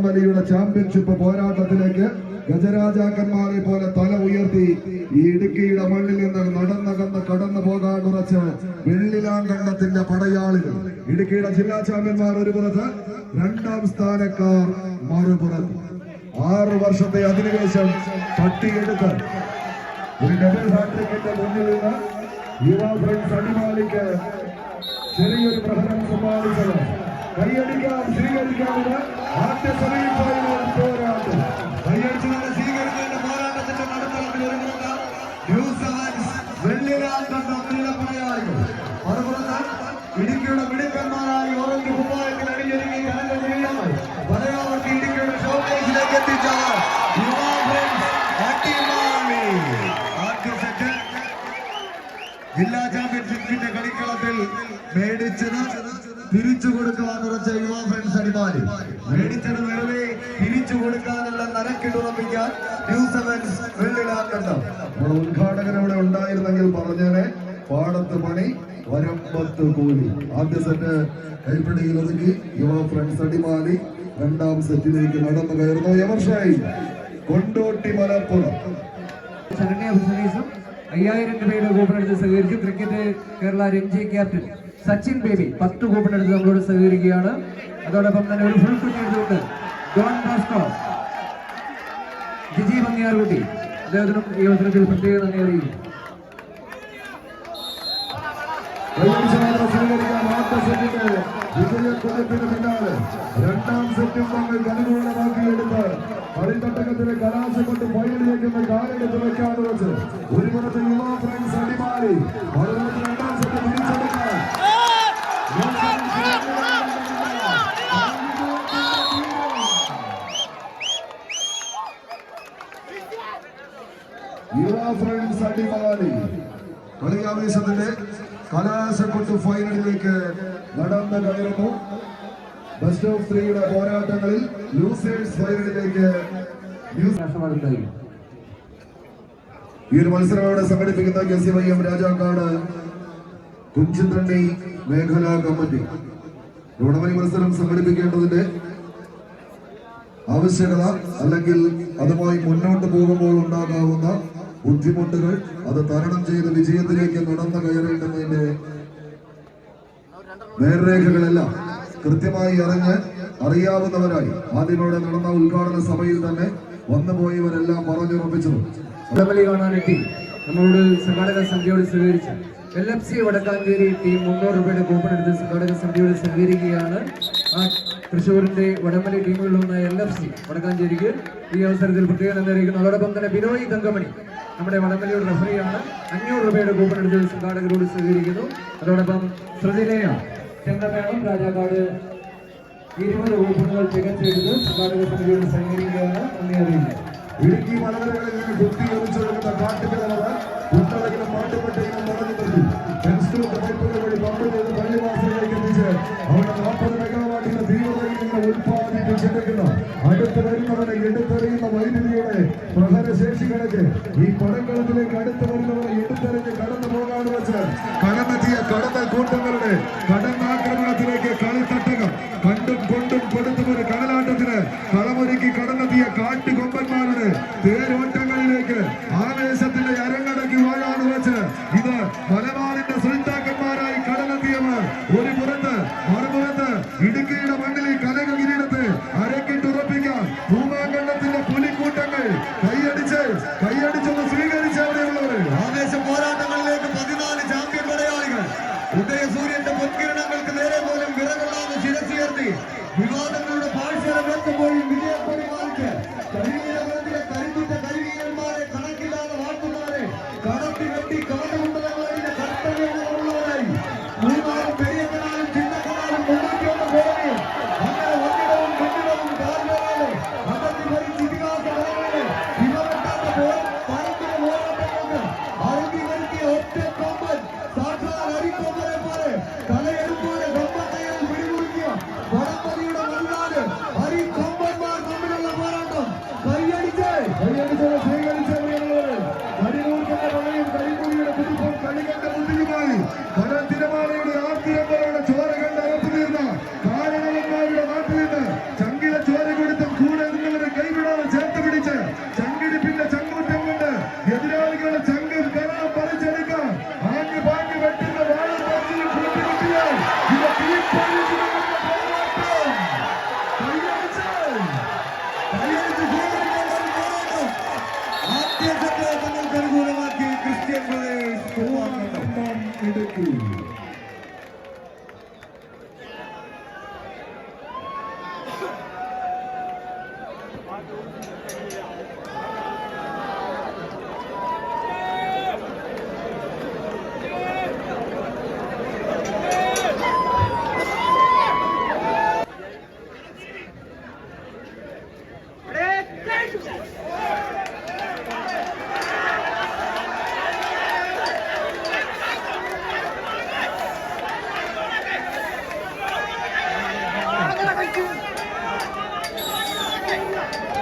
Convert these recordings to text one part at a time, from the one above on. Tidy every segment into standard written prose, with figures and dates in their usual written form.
വടംവലിയുടെ championship പോരാട്ടത്തിലേക്ക് ഗജരാജാക്കന്മാരെ പോലെ തല ഉയർത്തി ഈ ഇടുക്കിയുടെ മണ്ണിൽ നിന്ന് നടന്നകന്ന് കടന്നു പോകാൻ ഉറച്ച് വെള്ളിലാങ്കണ്ടത്തിന്റെ പടയാളികൾ. ഇടുക്കിയുടെ ജില്ലാ ചാമ്പ്യന്മാർ ഒരു പുറത്ത്, രണ്ടാം സ്ഥാനക്കാർ മറുപുറത്ത്. 6 വർഷത്തെ അധിനിവേശം തട്ടിയെടുത്ത് ഒരു ഡബിൾ ഹാട്രിക്കിന്റെ മുന്നിൽ നിന്ന് യുവ ഫ്രണ്ട്സ് അടിമാലിക്ക് ചെറിയൊരു പ്രഹരം സമ്മാനിച്ചത്. കൈയടിക്കാം, സ്വീകരിക്കാവുന്ന ആദ്യ സെമി ഫൈനൽ പോരാട്ടം. കൈയടിച്ച് തന്നെ സ്വീകരിക്കേണ്ട പോരാട്ടത്തിന്റെ നടുത്തളത്തിൽ ഒരുങ്ങുന്ന ന്യൂ സെവൻസ് വെള്ളിലാങ്കണ്ടം പടയാളികൾ. മറുപുറത്ത് ഇടുക്കിയുടെ മിടുക്കന്മാരായി ഓറഞ്ച് കുപ്പായത്തിൽ അണിഞ്ഞൊരുങ്ങി കനക നീളമായി പടയാളത്തിൽ ഇടുക്കിയുടെ ഷോക്കേസിലേക്ക് എത്തിച്ച യുവ ഫ്രണ്ട്സ് അടിമാലി. ആദ്യ സെറ്റ് ജില്ലാ ചാമ്പ്യൻഷിപ്പിന്റെ കളിക്കളത്തിൽ മേടിച്ചത് തിരിച്ചു കൊടുക്കാൻ ഉറച്ച യുവ ഫ്രണ്ട്സ് അടിമാലി. മേടിച്ചത് വെറുതെ തിരിച്ചു കൊടുക്കാനുള്ള നരക്കിട്ടുറപ്പിക്കാൻ ന്യൂ സെവൻസ് വെള്ളിലാങ്കണ്ടം. നമ്മുടെ ഉദ്ഘാടകൻ അവിടെ ഉണ്ടായിരുന്നെങ്കിൽ പറഞ്ഞേനെ, പാടത്ത് പണി വരമ്പത്ത് കൂലി. ആദ്യ സെറ്റ് കൈപ്പിടിയിൽ ഒതുക്കി യുവ ഫ്രണ്ട്സ് അടിമാലി രണ്ടാം സെറ്റിലേക്ക് നടന്നു കയറുന്നു. എവർഷായി കൊണ്ടോട്ടി മലപ്പുറം 5000 രൂപയുടെ കൂപ്പൺ എടുത്ത് സഹകരിച്ചു. Cricket Kerala Ranji captain Sachin baby 10 coupon എടുത്ത് നമ്മളോട് സഹകരിക്കുകയാണ്. അതോടൊപ്പം തന്നെ ഒരു ഫുൾ കുട്ടി എടുത്തുകൊണ്ട് ജോൺ ബോസ്കോ, ജിജി മങ്ങിയാർകുട്ടി, അദ്ദേഹത്തിനും ഈ അവസരത്തിൽ പ്രത്യേക നന്ദി അറിയിക്കും. രണ്ടാം സെറ്റും തങ്ങൾ അനുകൂലമാക്കിയെടുത്ത് കളിത്തട്ടകത്തിലെ കലാശം കൊണ്ട് ഫൈനലിലേക്ക് കാലെടുത്ത് വെക്കാതെ വെച്ച് ഒരു പുറത്ത് യുവ ഫ്രണ്ട്സ് അടിമാലി, മറുപുറത്ത് രണ്ടാം സെറ്റ് തിരിച്ചെടുക്കാൻ യുവ ഫ്രണ്ട്സ് അടിമാലി കളിയാവേശത്തിന്റെ കലാശക്കൊട്ട് ഫൈനലിലേക്ക് നടന്നു കയറുന്നു. ബെസ്റ്റ് ഓഫ് 3യുടെ പോരാട്ടങ്ങളിൽ ലൂസേഴ്സ് ഫൈനലിലേക്ക് ഈ ഒരു മത്സരം അവിടെ സംഘടിപ്പിക്കുന്ന KCYM രാജാക്കാട് കുഞ്ചിത്തണ്ണി മേഖലാ കമ്മിറ്റി. വടംവലി മത്സരം സംഘടിപ്പിക്കേണ്ടതിന്റെ ആവശ്യകത അല്ലെങ്കിൽ അതുമായി മുന്നോട്ട് പോകുമ്പോൾ ഉണ്ടാകാവുന്ന ബുദ്ധിമുട്ടുകൾ അത് തരണം ചെയ്ത് വിജയത്തിലേക്ക് നടന്നു കയറേണ്ടതിന്റെ നേർരേഖകളെല്ലാം കൃത്യമായി അറിയാവുന്നവരായി ആദ്യമവിടെ നടന്ന ഉദ്ഘാടന സഭയിൽ തന്നെ വന്നുപോയവരെല്ലാം പറഞ്ഞുറപ്പിച്ചു. വടംവലി കാണാനെത്തി നമ്മളോട് സംഘാടക സമിതിയോട് സഹകരിച്ചു. LFC വടക്കാഞ്ചേരി ടീം 300 രൂപയുടെ കൂപ്പൺ എടുത്ത് സംഘാടക സമിതിയോട് സഹകരിക്കുകയാണ്. ആ തൃശ്ശൂരിന്റെ വടംവലി ടീമുകളിലൊന്ന് LFC വടക്കാഞ്ചേരിക്ക് ഈ അവസരത്തിൽ പ്രത്യേക നന്ദി അറിയിക്കുന്നു. അതോടൊപ്പം തന്നെ ബിനോയ് തങ്കമണി നമ്മുടെ വടംവലിയുടെ റഫറിയാണ്. 500 രൂപയുടെ കൂപ്പൺ എടുത്ത് സംഘാടകരോട് സഹകരിക്കുന്നു. അതോടൊപ്പം ശ്രുതിലയ ചെണ്ടമേളം രാജാക്കാട് 20 കൂപ്പണുകൾ തികച്ചെടുത്ത് സംഘാടക സമിതിയോട് സഹകരിക്കുകയാണ്. നന്ദി അറിയിക്കുന്നു. ഇടുക്കി മലനിരകളിൽ നിന്ന് കുത്തിയൊലിച്ചൊഴുകുന്ന കാട്ടുകിണറ് കുട്ടളകിലും മാട്ടുപെട്ടയിലും നിറഞ്ഞു നിർത്തി പൈപ്പുകൾ വഴി പമ്പ് ചെയ്ത് പള്ളിവാസലിലേക്ക് എത്തിച്ച് അവിടെ 40 മെഗാവാട്ടിന്റെ തീവ്രതയിൽ നിന്ന് ഉത്പാദിപ്പിച്ചെടുക്കുന്ന അടുത്ത് വരുന്നവരെ എടുത്തെറിയുന്ന വൈദ്യുതിയുടെ പ്രഹരശേഷി കണക്ക് ഈ പടക്കളത്തിലേക്ക് അടുത്ത് വരുന്നവരെ എടുത്തെറിഞ്ഞ് കടന്നു പോകാൻ വെച്ച് കടന്നെത്തിയ കടന്നൽ കൂട്ടങ്ങളുടെ കടന്നാക്രമണത്തിലേക്ക് കളിത്തട്ടകം കണ്ടും കൊണ്ടും കൊടുത്തും ഒരു കടലാട്ടത്തിന് കളമൊരുക്കി കടന്നെത്തിയ കാട്ടുകൊമ്പന്മാരുടെ തേരോട്ടങ്ങളിലേക്ക് ആവേശത്തിന്റെ അരങ്ങടക്കി വാഴാണ് വെച്ച് ഇത് മലബാറിന്റെ സുൽത്താക്കന്മാരായി കടന്നെത്തിയവർ ഒരു പുറത്ത് മറുപുറത്ത് ഇടുക്കിയുടെ മണ്ണിൽ കനക കിരീടത്തെ അരക്കിട്ടുറപ്പിക്കാൻ ഭൂമാകണ്ഡത്തിന്റെ പുലിക്കൂട്ടങ്ങൾ കൈയടിച്ചൊന്ന് സ്വീകരിച്ചവിടെയുള്ളവർ ആവേശ പോരാട്ടങ്ങളിലേക്ക് 14 ചാമ്പ്യൻ പടയാളികൾ ഉദയസൂര്യന്റെ പൊൻകിരണങ്ങൾക്ക് നേരെ പോലും വിറകൊള്ളാതെ ശിരസുയർത്തി വിവാദങ്ങളുടെ പാഴ്ശരം എത്തുമ്പോഴും വിജയപരിപാലിക്ക് കരിവീരകുലത്തിലെ കരുത്തുറ്റ കരിവീരന്മാരെ കണക്കില്ലാതെ വാട്ടുമാരെ കടത്തി വെട്ടി കാട്ടുകൊണ്ടവരുടെ കർത്തവ്യമുള്ളവരായി മൂന്നാറും പെരിയക്കനാലും ചിന്നക്കനാലും മുന്നൂറ്റിയൊന്ന് പേരെയും അങ്ങനെ ഒന്നിടവും മുന്നിടവും കാർമേറാതെ അകത്തി ഭരിച്ച് ഇതിഹാസപരമാണ് ഇവരെത്താത്ത പരത്തിന് പോരാട്ടങ്ങൾക്ക് അറുതി വരുത്തിയ ഒറ്റ കൊമ്പൻ സാക്ഷാൽ അരിക്കൊമ്പനെ പോലെ തലയെടുപ്പോടെ കൊമ്പത്തയിൽ പിടിമുറുക്കിയ വടംവലിയുടെ മല്ലാട് അരിക്കൊമ്പന്മാർ തമ്മിൽ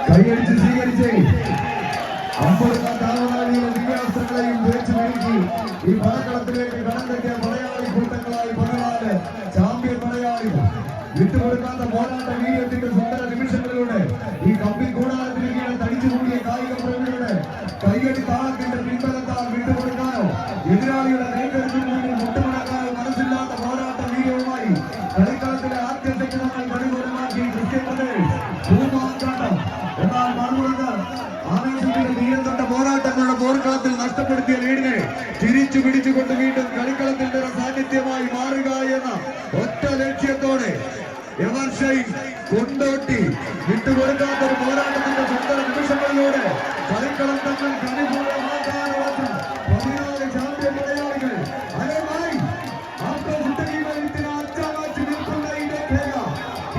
കൈയടിച്ച് സ്വീകരിച്ചേ ദിവ്യാസ്ത്രങ്ങളെയും ധരിച്ചു മേടിച്ച് ഈ പടക്കളത്തിലേക്ക് കടം കെട്ടിയ മലയാളി കൂട്ടങ്ങളായി 14 ചാമ്പ്യൻ മലയാളികൾ വിട്ടുകൊടുക്കാത്ത പോരാട്ട വീര്യത്തിന്റെ സുന്ദര നിമിഷങ്ങളിലൂടെ ഈ കമ്പി കൂടാരത്തിന് കീഴിൽ തടിച്ചുകൂടിയ കായിക പ്രേമികളുടെ കൈയടി താളത്തിന്റെ പിൻബലത്താൽ വിട്ടുകൊടുക്കാനോ എതിരാളിയുടെ നേതൃത്വത്തിൽ മുന്നിൽ മുട്ടുമുടക്കാനോ മനസ്സില്ലാത്ത പോരാട്ട വീര്യവുമായി കളിക്കളത്തിലെ ആദ്യ സെക്ഷനങ്ങൾ കടികൂടമാക്കി ക്രിസ്ത്യൻ പ്രദേശ് ഭൂമാകാട്ടം എന്നാൽ മറുപുറത്ത് ആവേശത്തിന്റെ നീരത്തൊണ്ട പോരാട്ടങ്ങളുടെ പോർക്കളത്തിൽ നഷ്ടപ്പെടുത്തിയ ലീഡിനെ തിരിച്ചു പിടിച്ചുകൊണ്ട് വീണ്ടും കളിക്കളത്തിൽ നിറ സാന്നിധ്യമായി മാറുക എന്ന ഒറ്റ ലക്ഷ്യത്തോടെ എവർഷൈൻ കൊണ്ടോട്ടി വിട്ടുകൊടുക്കാത്ത ഒരു പോരാട്ടത്തിന്റെ സുന്ദര നിമിഷങ്ങളിലൂടെ കളിക്കളം തങ്ങൾ കണിപൂർവമാക്കാൻ 14 ചാമ്പ്യൻ മലയാളികൾ അരമായി आपको जिंदगी में इतना अच्छा मैच बिल्कुल नहीं देखेगा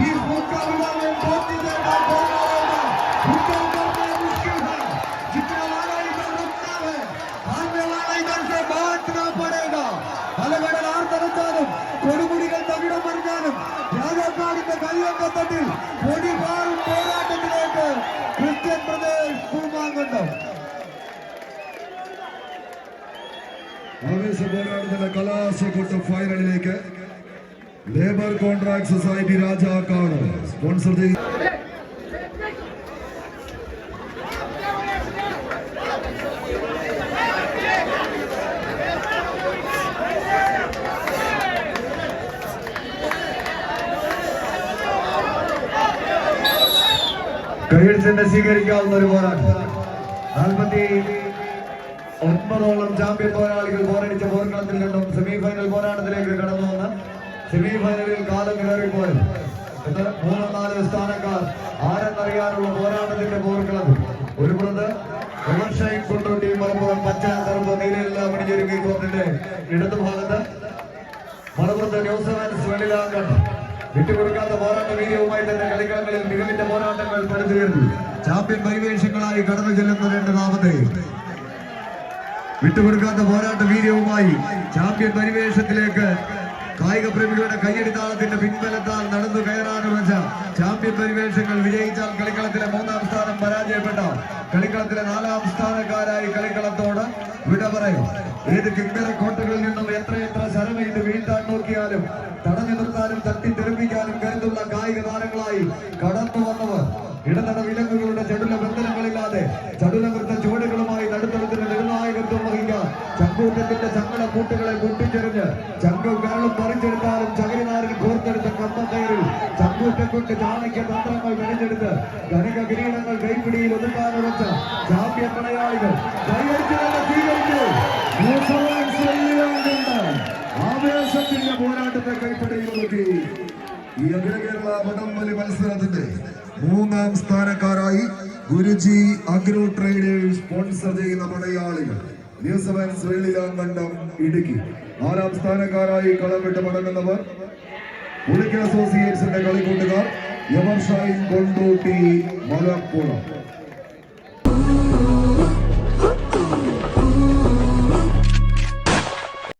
इस मुकाबला में बहुत ही ज्यादा गोल होगा मुकाबला करना मुश्किल है जितना वाला इधर रुकता है आने वाला इधर से भागना पड़ेगा अलग-अलग ആർത്തനത്താലും കൊടുമുടികൾ തകിടം മറിഞ്ഞാലും രാജാക്കാടിന്റെ കൈയൊക്കെ തട്ടിൽ കൊടിപാറും പോരാട്ടത്തിലേക്ക് ക്രിസ്ത്യൻ പ്രദേശ് പൂമാങ്കണ്ടം ആവേശ പോരാട്ടത്തിന്റെ കലാശക്കൊട്ട് ഫൈനലിലേക്ക് labour contract society Rajakkad sponsor ചെയ്ത് കൈയടിച്ചെന്നെ സ്വീകരിക്കാവുന്ന ഒരു പോരാട്ടം 49 ചാമ്പ്യൻ പോരാളികൾ പോരടിച്ച പോർക്കളത്തിൽ നിന്നും സെമിഫൈനൽ പോരാട്ടത്തിലേക്ക് കടന്നു വന്ന് സെമിഫൈനലിൽ കാലം കയറിപ്പോയത് 3-4 സ്ഥാനക്കാർ ആരെന്നറിയാനുള്ള പോരാട്ടത്തിന്റെ പോർക്കളത്തിൽ ഒരു പുറത്ത് എവർഷൈൻ കൊണ്ടോട്ടി മലപ്പുറം പച്ച കറുപ്പ് നീലയെല്ലാം അണിഞ്ഞൊരുങ്ങി കോർട്ടിന്റെ ഇടതുഭാഗത്ത് മലപ്പുറത്ത് ന്യൂസിലാൻഡ് വെള്ളിലാങ്കണ്ട് വിട്ടുകൊടുക്കാത്ത പോരാട്ട വീര്യവുമായി തന്നെ കളിക്കളങ്ങളിൽ മികവിന്റെ പോരാട്ടങ്ങൾ പടുത്തുയർത്തി ചാമ്പ്യൻ പരിവേഷങ്ങളായി കടന്നു ചെല്ലുന്ന 2 നാമത്തെ വിട്ടുകൊടുക്കാത്ത പോരാട്ട വീര്യവുമായി ചാമ്പ്യൻ പരിവേഷത്തിലേക്ക് കായിക പ്രേമികളുടെ കയ്യടിത്താളത്തിന്റെ പിൻബലത്താൽ നടന്നു കയറാനുവച്ച ചാമ്പ്യൻ പരിവേഷങ്ങൾ വിജയിച്ചാൽ കളിക്കളത്തിലെ 3-ാം സ്ഥാനം പരാജയപ്പെട്ട കളിക്കളത്തിലെ 4-ാം സ്ഥാനക്കാരായി കളിക്കളത്തോട് വിട പറയും. ഏത് കിങ്കര കോട്ടകളിൽ നിന്നും എത്രയെത്ര ശരമെയ്ത് വീഴ്ത്താൻ നോക്കിയാലും തടഞ്ഞു നിർത്താനും തട്ടിത്തെറിപ്പിക്കാനും കരുതുള്ള കായിക താരങ്ങളായി കടന്നു വന്നവർ ഇടതട വിലങ്ങുകളുടെ ചടുല ബന്ധനങ്ങളില്ലാതെ ചടുലവൃത്ത ചുവടുകളുമായി നടുത്തളത്തിന് നിർണായകത്വം വഹിക്കാൻ ചങ്കൂറ്റത്തിന്റെ ചങ്ങല കൂട്ടുകളെ പൊട്ടിച്ചെറിഞ്ഞ് ചങ്കും കരളും പറിച്ചെടുത്താലും ചകരിനാരിൽ കോർത്തെടുത്ത കമ്പക്കയറിൽ ചങ്കൂറ്റം കൊണ്ട് ചാണക്യ തന്ത്രങ്ങൾ മെനഞ്ഞെടുത്ത് ധനിക കിരീടങ്ങൾ കൈപ്പിടിയിൽ ഒതുക്കാനുറച്ച ചാമ്പ്യൻ മലയാളികൾ ആവേശത്തിന്റെ പോരാട്ടത്തെ കൈപ്പിടിയിൽ ഒതുക്കി ഈ അഖില കേരള വടംവലി മത്സരത്തിന്റെ 3-ാം സ്ഥാനക്കാരായി ഗുരുജി അഗ്രോ ട്രേഡേഴ്സ് സ്പോൺസർ ചെയ്യുന്ന മലയാളികൾ ന്യൂസിലാൻഡ് വെള്ളിലാങ്കണ്ടം ഇടുക്കി. 4-ാം സ്ഥാനക്കാരായി കളം വിട്ട് മടങ്ങുന്നവർ പുളിക്കൽ അസോസിയേറ്റ്സിന്റെ കളിക്കൂട്ടുകാർ എവർഷൈൻ കൊണ്ടോട്ടി മലപ്പുറം.